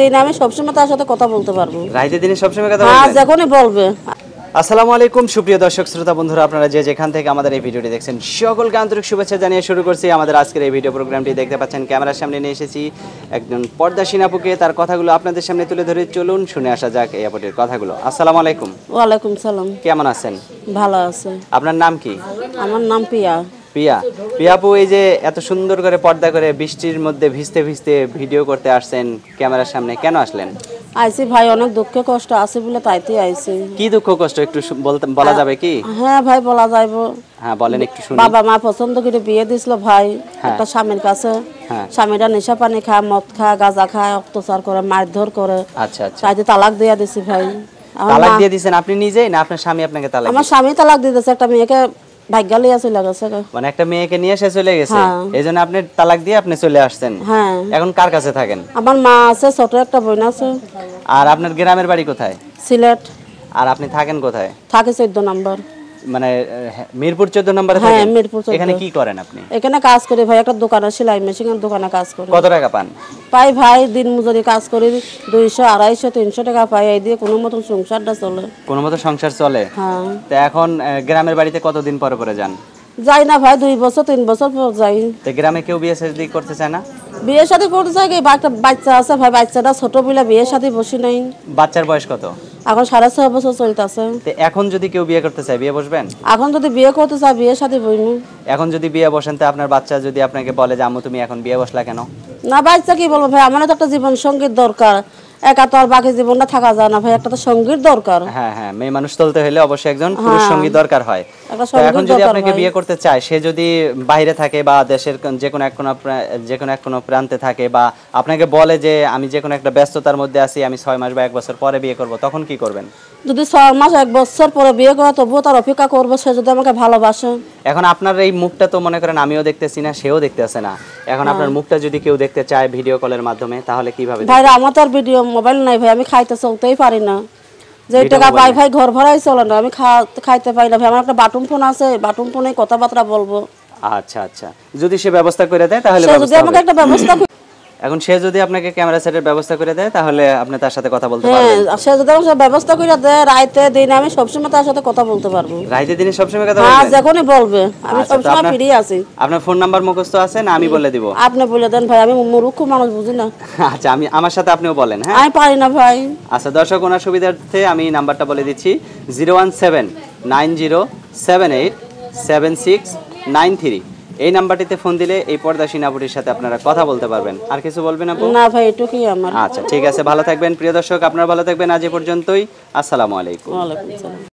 দিন আমি সবসময় তার সাথে কথা বলতে পারবো। রাইতে দিনে সবসময় কথা হ্যাঁ, বলবেন? যখনই বলবে। আসসালামু আলাইকুম সুপ্রিয় দর্শক শ্রোতা বন্ধুরা, আপনারা যে যেখান থেকে আমাদের এই ভিডিওটি দেখছেন সকলকে আন্তরিক শুভেচ্ছা জানিয়ে শুরু করছি আমাদের আজকের এই ভিডিও প্রোগ্রামটি। দেখতে পাচ্ছেন ক্যামেরার সামনে নিয়ে এসেছি একজন পর্দাশীন আপুকে, তার কথাগুলো আপনাদের সামনে তুলে ধরে চলুন শুনে আসা যাক এই আপুটির কথাগুলো। আসসালামু আলাইকুম। ওয়ালাইকুম সালাম। কেমন আছেন? ভালো আছে। আপনার নাম কি? আমার নাম পিয়া। পিয়া। পিয়া আপু, এই যে এত সুন্দর করে পর্দা করে বৃষ্টির মধ্যে ভিজতে ভিজতে ভিডিও করতে আসছেন ক্যামেরার সামনে, কেন আসলেন? আইছি ভাই, অনেক দুঃখ কষ্ট আছে বলে তাইতেই আইছি। কি দুঃখ কষ্ট একটু বলা যাবে কি? হ্যাঁ ভাই, বলা যাইব। হ্যাঁ বলেন একটু শুনি। বাবা মা পছন্দ করে বিয়ে দিছিল ভাই একটা স্বামীর কাছে। স্বামীরা নেশা পানি খায়, মদ খায়, গাঁজা খায়, অত্যাচার করে, মারধর করে। আচ্ছা আচ্ছা। তাইতে তালাক দিয়ে দিছি ভাই। তালাক দিয়ে দিয়েছেন আপনি নিজেই না আপনার স্বামী আপনাকে তালাক? আমার স্বামী তালাক দিয়ে দিয়েছে, একটা মেয়েকে ভাগ্যা লিয়া চলে গেছে। মানে একটা মেয়েকে নিয়ে এসে চলে গেছে, এইজন্য আপনি তালাক দিয়ে আপনি চলে আসছেন। হ্যাঁ। এখন কার কাছে থাকেন? আমার মা আছে, ছোট একটা বোন আছে। আর আপনার গ্রামের বাড়ি কোথায়? সিলেট। আর আপনি থাকেন কোথায়? থাকে 14 নম্বর। মানে মিরপুর 14 নম্বরে থাকেন? হ্যাঁ, মিরপুর 14। এখানে কি করেন আপনি? এখানে কাজ করি ভাই, একটা দোকানে, সেলাই মেশিনের দোকানে কাজ করি। কত টাকা পান? পাই ভাই, দিন মজুরি কাজ করি 200, 250, 300 টাকা পাই। এই দিয়ে কোনো মতন সংসারটা চলে। কোনো মতো সংসার চলে? হ্যাঁ। তো এখন গ্রামের বাড়িতে কতদিন পরে পরে যান? যাই না ভাই, 2 বছর 3 বছর পর যাই। তো গ্রামে কেউ বিয়ে শাদী করতে চায় না? বিয়ে শাদী করতে চাই কি, একটা বাচ্চা আছে ভাই, বাচ্চাটা ছোট বলে বিয়ে শাদী বসি নাই। বাচ্চার বয়স কত? এখন 6.5 বছর চলতেছে। তো এখন যদি কেউ বিয়ে করতে চায় বিয়ে বসবেন? এখন যদি বিয়ে করতে চাই বিয়ে শাদী বইমু। এখন যদি বিয়ে বসেন তো আপনার বাচ্চা যদি আপনাকে বলে যে আম্মু তুমি এখন বিয়ে বসলা কেন? না, বাচ্চা কি বলবো ভাই, আমার তো একটা জীবন সঙ্গীত দরকার। একা তো আর বাকি জীবনটা থাকা যায় না ভাই, একটা তো সঙ্গীত দরকার। হ্যাঁ হ্যাঁ, মেয়ে মানুষ চলতে হলে অবশ্যই একজন পুরুষ সঙ্গী দরকার হয়। তো এখন যদি আপনাকে বিয়ে করতে চায়, সে যদি বাইরে থাকে বা দেশের যে কোনো এক কোনো প্রান্তে থাকে, বা আপনাকে বলে যে আমি যে কোনো একটা ব্যস্ততার মধ্যে আছি, আমি 6 মাস বা 1 বছর পরে বিয়ে করব, তখন কি করবেন? যদি 6 মাস 1 বছর পরে বিয়ে করে তবুও তার অপেক্ষা করবো, সে যদি আমাকে ভালোবাসে। এখন আপনার এই মুখটা তো মনে করেন আমিও দেখতেছি না, সেও দেখতেছে না। এখন আপনার মুখটা যদি কেউ দেখতে চায় ভিডিও কলের মাধ্যমে, তাহলে কিভাবে? ভাই আমার তো আর ভিডিও মোবাইল নাই ভাই, আমি খাইতে চলতেই পারি না। যে টাকা পাই ভাই ঘর ভাড়াই চলে না, আমি খাইতে পারি না ভাই। আমার একটা বাটুম ফোন আছে, বাটুম ফোনে কথাবার্তা বলবো। আচ্ছা আচ্ছা, যদি সে ব্যবস্থা করে দেয় তাহলে যদি আমাকে একটা ব্যবস্থা এখন সে যদি আপনাকে ক্যামেরা সেটের ব্যবস্থা করে দেয় তাহলে আপনি তার সাথে কথা বলতে পারবেন? হ্যাঁ, সে যদি আমাকে ব্যবস্থা করে দেয়, রাইতে দিনে আমি সবসময় তার সাথে কথা বলতে পারবো। রাইতে দিনে সবসময় কথা বলবেন? হ্যাঁ, যখনই বলবে আমি সবসময় ফ্রি আছি। আপনার ফোন নাম্বার মুখস্থ আছে না আমি বলে দিব? আপনি বলে দেন ভাই, আমি মূর্খ মানুষ, বুঝি না। আচ্ছা, আমার সাথে আপনিও বলেন। হ্যাঁ, আমি পারি না ভাই। আচ্ছা দর্শক, ওনার সুবিধার্থে আমি নাম্বারটা বলে দিচ্ছি, 01790787693। এই নাম্বারটিতে ফোন দিলে এই পর্দাশীন আপুটির সাথে আপনারা কথা বলতে পারবেন। আর কিছু বলবেন আপু? না ভাই, এটুকুই আমার। আচ্ছা ঠিক আছে, ভালো থাকবেন প্রিয় দর্শক, আপনারা ভালো থাকবেন। আজ এ পর্যন্তই। আসসালামু আলাইকুম। ওয়ালাইকুম আসসালাম।